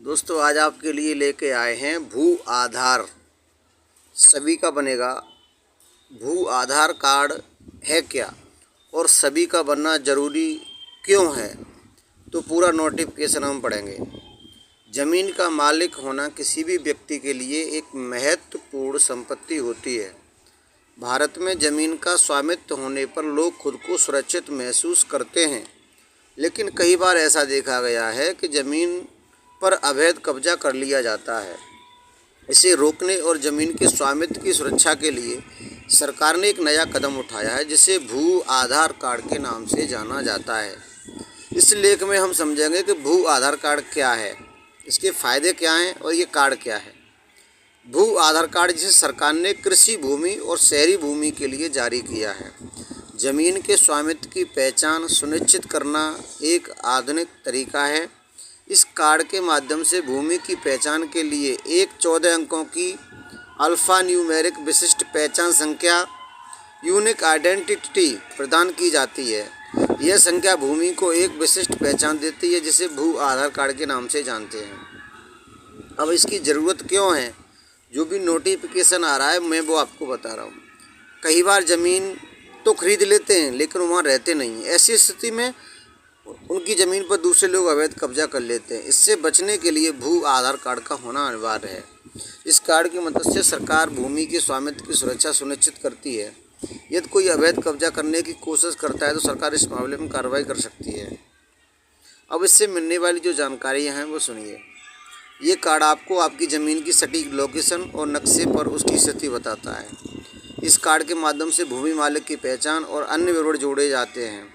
दोस्तों आज आपके लिए लेके आए हैं भू आधार सभी का बनेगा। भू आधार कार्ड है क्या और सभी का बनना ज़रूरी क्यों है, तो पूरा नोटिफिकेशन हम पढ़ेंगे। ज़मीन का मालिक होना किसी भी व्यक्ति के लिए एक महत्वपूर्ण संपत्ति होती है। भारत में ज़मीन का स्वामित्व होने पर लोग खुद को सुरक्षित महसूस करते हैं, लेकिन कई बार ऐसा देखा गया है कि ज़मीन पर अवैध कब्जा कर लिया जाता है। इसे रोकने और ज़मीन के स्वामित्व की सुरक्षा के लिए सरकार ने एक नया कदम उठाया है, जिसे भू आधार कार्ड के नाम से जाना जाता है। इस लेख में हम समझेंगे कि भू आधार कार्ड क्या है, इसके फ़ायदे क्या हैं और ये कार्ड क्या है। भू आधार कार्ड जिसे सरकार ने कृषि भूमि और शहरी भूमि के लिए जारी किया है। ज़मीन के स्वामित्व की पहचान सुनिश्चित करना एक आधुनिक तरीका है। इस कार्ड के माध्यम से भूमि की पहचान के लिए एक 14 अंकों की अल्फ़ा न्यूमेरिक विशिष्ट पहचान संख्या यूनिक आइडेंटिटी प्रदान की जाती है। यह संख्या भूमि को एक विशिष्ट पहचान देती है, जिसे भू आधार कार्ड के नाम से जानते हैं। अब इसकी ज़रूरत क्यों है, जो भी नोटिफिकेशन आ रहा है मैं वो आपको बता रहा हूँ। कई बार ज़मीन तो खरीद लेते हैं लेकिन वहाँ रहते नहीं हैं। ऐसी स्थिति में उनकी ज़मीन पर दूसरे लोग अवैध कब्जा कर लेते हैं। इससे बचने के लिए भू आधार कार्ड का होना अनिवार्य है। इस कार्ड की मदद से सरकार भूमि के स्वामित्व की सुरक्षा सुनिश्चित करती है। यदि कोई अवैध कब्जा करने की कोशिश करता है तो सरकार इस मामले में कार्रवाई कर सकती है। अब इससे मिलने वाली जो जानकारियाँ हैं वो सुनिए। ये कार्ड आपको आपकी ज़मीन की सटीक लोकेशन और नक्शे पर उसकी स्थिति बताता है। इस कार्ड के माध्यम से भूमि मालिक की पहचान और अन्य विवरण जोड़े जाते हैं,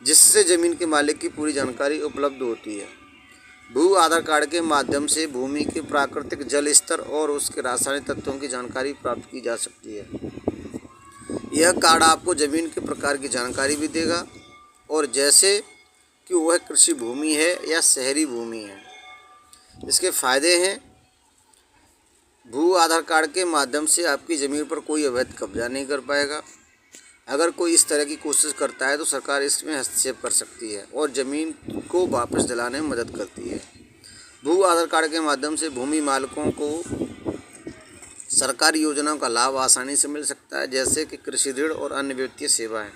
जिससे ज़मीन के मालिक की पूरी जानकारी उपलब्ध होती है। भू आधार कार्ड के माध्यम से भूमि के प्राकृतिक जल स्तर और उसके रासायनिक तत्वों की जानकारी प्राप्त की जा सकती है। यह कार्ड आपको ज़मीन के प्रकार की जानकारी भी देगा, और जैसे कि वह कृषि भूमि है या शहरी भूमि है। इसके फ़ायदे हैं। भू आधार कार्ड के माध्यम से आपकी ज़मीन पर कोई अवैध कब्जा नहीं कर पाएगा। अगर कोई इस तरह की कोशिश करता है तो सरकार इसमें हस्तक्षेप कर सकती है और ज़मीन को वापस दिलाने में मदद करती है। भू आधार कार्ड के माध्यम से भूमि मालिकों को सरकारी योजनाओं का लाभ आसानी से मिल सकता है, जैसे कि कृषि ऋण और अन्य वित्तीय सेवाएं।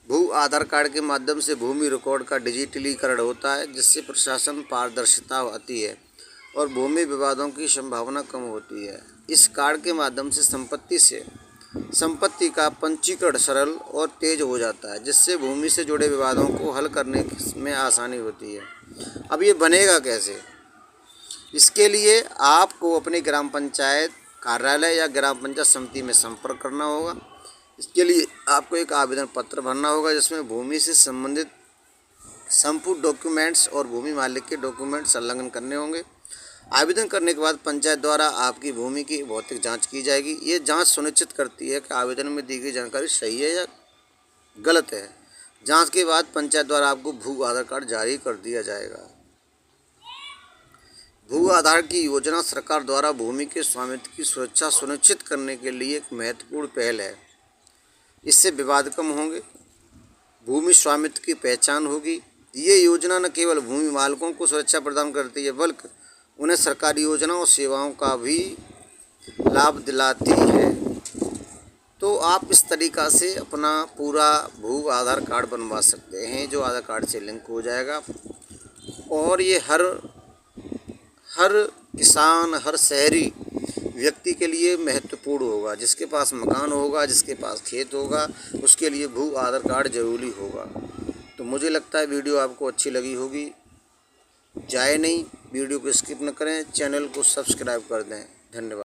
भू आधार कार्ड के माध्यम से भूमि रिकॉर्ड का डिजिटलीकरण होता है, जिससे प्रशासन पारदर्शिता आती है और भूमि विवादों की संभावना कम होती है। इस कार्ड के माध्यम से संपत्ति का पंजीकरण सरल और तेज हो जाता है, जिससे भूमि से जुड़े विवादों को हल करने में आसानी होती है। अब ये बनेगा कैसे? इसके लिए आपको अपने ग्राम पंचायत कार्यालय या ग्राम पंचायत समिति में संपर्क करना होगा। इसके लिए आपको एक आवेदन पत्र भरना होगा, जिसमें भूमि से संबंधित संपूर्ण डॉक्यूमेंट्स और भूमि मालिक के डॉक्यूमेंट संलग्न करने होंगे। आवेदन करने के बाद पंचायत द्वारा आपकी भूमि की भौतिक जांच की जाएगी। ये जांच सुनिश्चित करती है कि आवेदन में दी गई जानकारी सही है या गलत है। जांच के बाद पंचायत द्वारा आपको भू आधार कार्ड जारी कर दिया जाएगा। भू आधार की योजना सरकार द्वारा भूमि के स्वामित्व की सुरक्षा सुनिश्चित करने के लिए एक महत्वपूर्ण पहल है। इससे विवाद कम होंगे, भूमि स्वामित्व की पहचान होगी। ये योजना न केवल भूमि मालिकों को सुरक्षा प्रदान करती है, बल्कि उन्हें सरकारी योजनाओं और सेवाओं का भी लाभ दिलाती है। तो आप इस तरीक़ा से अपना पूरा भू आधार कार्ड बनवा सकते हैं, जो आधार कार्ड से लिंक हो जाएगा। और ये हर किसान, हर शहरी व्यक्ति के लिए महत्वपूर्ण होगा। जिसके पास मकान होगा, जिसके पास खेत होगा, उसके लिए भू आधार कार्ड ज़रूरी होगा। तो मुझे लगता है वीडियो आपको अच्छी लगी होगी। जाए नहीं, वीडियो को स्किप न करें, चैनल को सब्सक्राइब कर दें। धन्यवाद।